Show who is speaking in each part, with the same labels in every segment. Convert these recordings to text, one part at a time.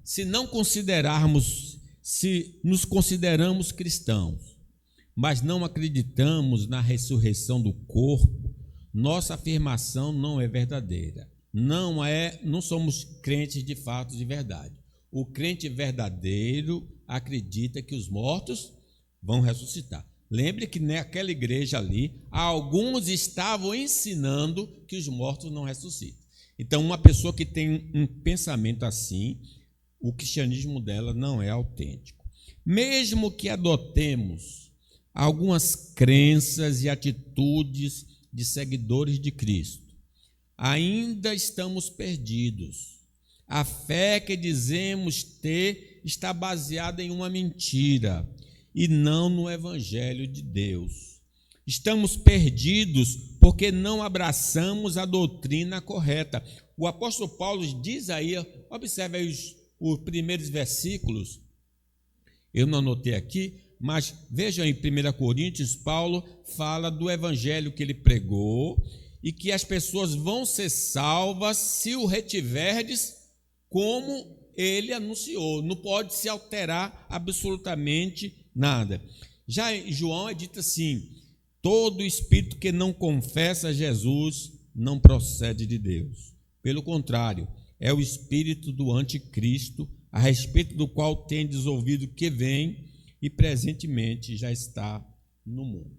Speaker 1: se nos consideramos cristãos, mas não acreditamos na ressurreição do corpo, nossa afirmação não é verdadeira. Não somos crentes de fato de verdade. O crente verdadeiro acredita que os mortos vão ressuscitar. Lembre que naquela igreja ali, alguns estavam ensinando que os mortos não ressuscitam. Então, uma pessoa que tem um pensamento assim, o cristianismo dela não é autêntico. Mesmo que adotemos algumas crenças e atitudes de seguidores de Cristo, ainda estamos perdidos. A fé que dizemos ter está baseada em uma mentira e não no Evangelho de Deus. Estamos perdidos porque não abraçamos a doutrina correta. O apóstolo Paulo diz aí, observe aí os primeiros versículos, eu não anotei aqui, mas vejam em 1 Coríntios, Paulo fala do evangelho que ele pregou e que as pessoas vão ser salvas se o retiverdes como ele anunciou. Não pode se alterar absolutamente nada. Já em João é dito assim: todo espírito que não confessa Jesus não procede de Deus. Pelo contrário, é o espírito do anticristo, a respeito do qual tendes ouvido que vem e presentemente já está no mundo.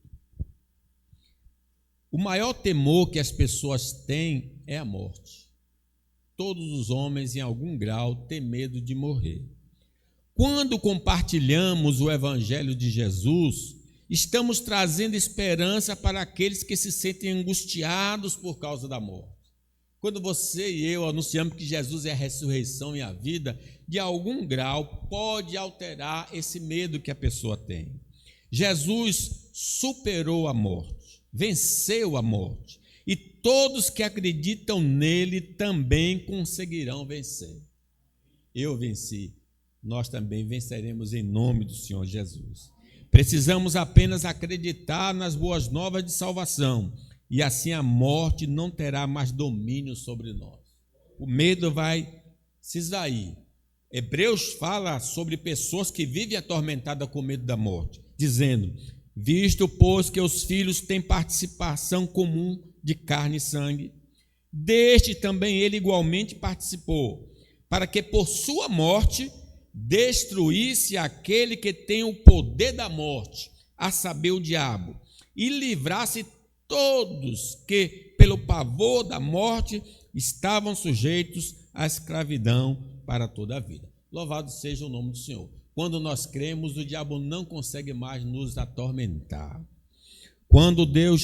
Speaker 1: O maior temor que as pessoas têm é a morte. Todos os homens, em algum grau, têm medo de morrer. Quando compartilhamos o Evangelho de Jesus, estamos trazendo esperança para aqueles que se sentem angustiados por causa da morte. Quando você e eu anunciamos que Jesus é a ressurreição e a vida, de algum grau pode alterar esse medo que a pessoa tem. Jesus superou a morte, venceu a morte, e todos que acreditam nele também conseguirão vencer. Eu venci, nós também venceremos em nome do Senhor Jesus. Precisamos apenas acreditar nas boas novas de salvação, e assim a morte não terá mais domínio sobre nós. O medo vai se esvair. Hebreus fala sobre pessoas que vivem atormentadas com medo da morte, dizendo: visto, pois, que os filhos têm participação comum de carne e sangue, deste também ele igualmente participou, para que por sua morte destruísse aquele que tem o poder da morte, a saber, o diabo, e livrasse todos que, pelo pavor da morte, estavam sujeitos à escravidão para toda a vida. Louvado seja o nome do Senhor. Quando nós cremos, o diabo não consegue mais nos atormentar. Quando Deus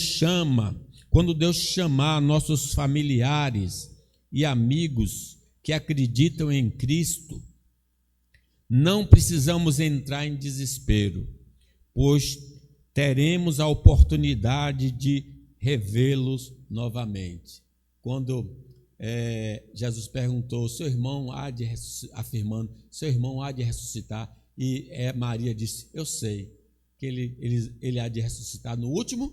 Speaker 1: chamar nossos familiares e amigos que acreditam em Cristo, não precisamos entrar em desespero, pois teremos a oportunidade de revê-los novamente. Quando Jesus perguntou, seu irmão há de ressuscitar, e Maria disse, eu sei que ele há de ressuscitar no último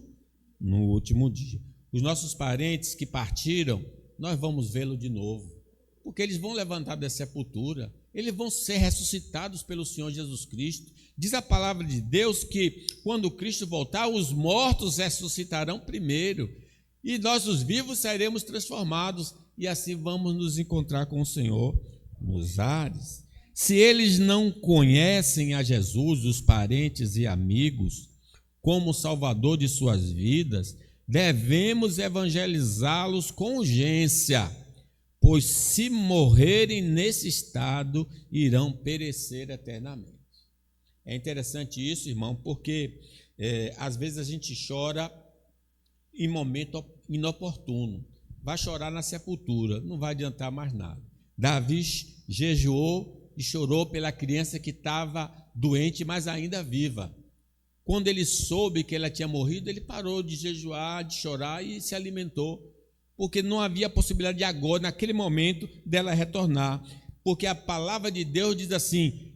Speaker 1: dia. Os nossos parentes que partiram, nós vamos vê-lo de novo, porque eles vão levantar da sepultura, eles vão ser ressuscitados pelo Senhor Jesus Cristo. Diz a palavra de Deus que quando Cristo voltar, os mortos ressuscitarão primeiro, e nós, os vivos, seremos transformados, e assim vamos nos encontrar com o Senhor nos ares. Se eles não conhecem a Jesus, os parentes e amigos, como Salvador de suas vidas, devemos evangelizá-los com urgência, pois se morrerem nesse estado, irão perecer eternamente. É interessante isso, irmão, porque às vezes a gente chora em momento inoportuno. Vai chorar na sepultura, não vai adiantar mais nada. Davi jejuou e chorou pela criança que estava doente, mas ainda viva. Quando ele soube que ela tinha morrido, ele parou de jejuar, de chorar e se alimentou, porque não havia possibilidade de agora, naquele momento, dela retornar. Porque a palavra de Deus diz assim,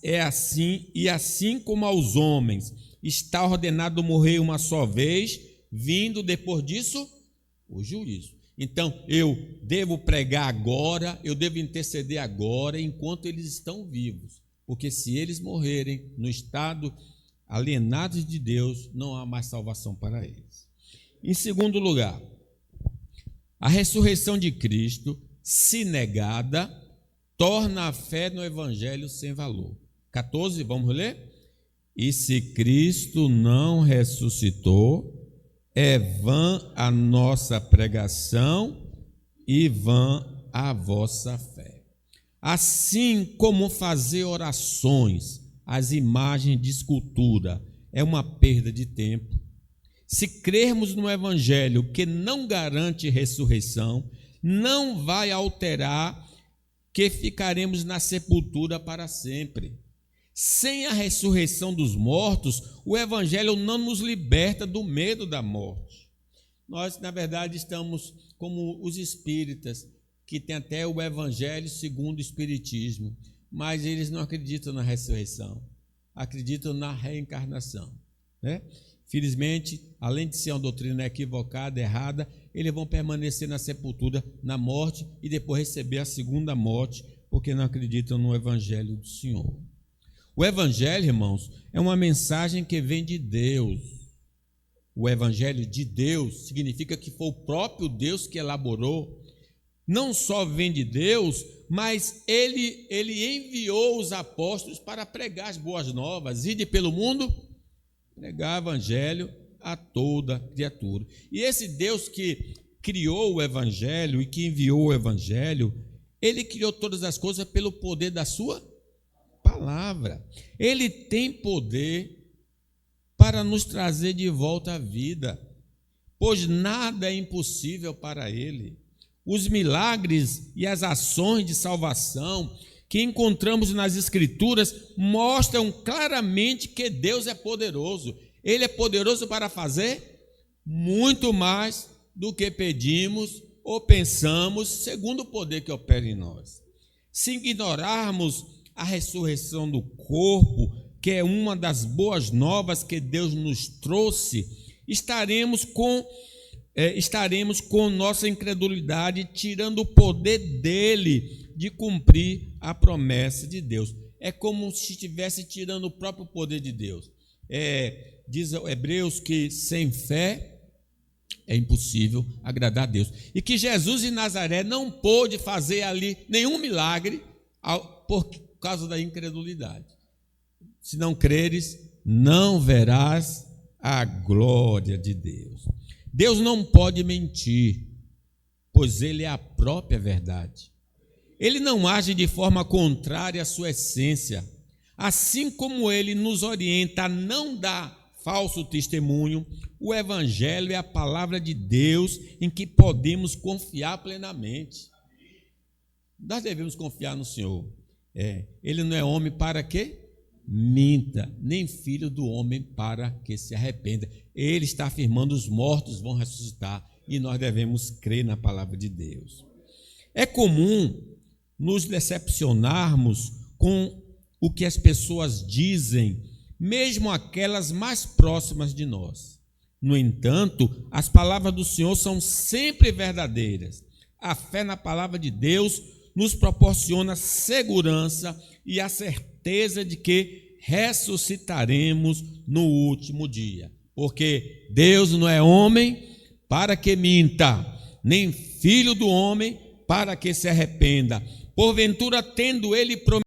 Speaker 1: é assim, e assim como aos homens está ordenado morrer uma só vez, vindo depois disso o juízo. Então, eu devo pregar agora, eu devo interceder agora, enquanto eles estão vivos. Porque se eles morrerem no estado alienados de Deus, não há mais salvação para eles. Em segundo lugar, a ressurreição de Cristo, se negada, torna a fé no Evangelho sem valor. 14, vamos ler? E se Cristo não ressuscitou, é vã a nossa pregação e vã a vossa fé. Assim como fazer orações às imagens de escultura é uma perda de tempo, se crermos no Evangelho que não garante ressurreição, não vai alterar que ficaremos na sepultura para sempre. Sem a ressurreição dos mortos, o Evangelho não nos liberta do medo da morte. Nós, na verdade, estamos como os espíritas, que têm até o Evangelho segundo o Espiritismo, mas eles não acreditam na ressurreição, acreditam na reencarnação, né? Felizmente, além de ser uma doutrina equivocada, errada, eles vão permanecer na sepultura, na morte, e depois receber a segunda morte, porque não acreditam no Evangelho do Senhor. O Evangelho, irmãos, é uma mensagem que vem de Deus. O Evangelho de Deus significa que foi o próprio Deus que elaborou. Não só vem de Deus, mas ele enviou os apóstolos para pregar as boas novas, ide pelo mundo, pregar o Evangelho a toda criatura. E esse Deus que criou o Evangelho e que enviou o Evangelho, ele criou todas as coisas pelo poder da sua palavra. Ele tem poder para nos trazer de volta à vida, pois nada é impossível para ele. Os milagres e as ações de salvação que encontramos nas Escrituras mostram claramente que Deus é poderoso. Ele é poderoso para fazer muito mais do que pedimos ou pensamos, segundo o poder que opera em nós. Se ignorarmos a ressurreição do corpo, que é uma das boas novas que Deus nos trouxe, estaremos com nossa incredulidade tirando o poder dele de cumprir a promessa de Deus. É como se estivesse tirando o próprio poder de Deus. Diz Hebreus que sem fé é impossível agradar a Deus. E que Jesus de Nazaré não pôde fazer ali nenhum milagre por causa da incredulidade. Se não creres, não verás a glória de Deus. Deus não pode mentir, pois ele é a própria verdade. Ele não age de forma contrária à sua essência. Assim como ele nos orienta a não dar falso testemunho, o Evangelho é a palavra de Deus em que podemos confiar plenamente. Nós devemos confiar no Senhor. Ele não é homem para que minta, nem filho do homem para que se arrependa. Ele está afirmando: os mortos vão ressuscitar, e nós devemos crer na palavra de Deus. É comum nos decepcionarmos com o que as pessoas dizem, mesmo aquelas mais próximas de nós. No entanto, as palavras do Senhor são sempre verdadeiras. A fé na palavra de Deus nos proporciona segurança e a certeza de que ressuscitaremos no último dia. Porque Deus não é homem para que minta, nem filho do homem para que se arrependa. Porventura, tendo ele prometido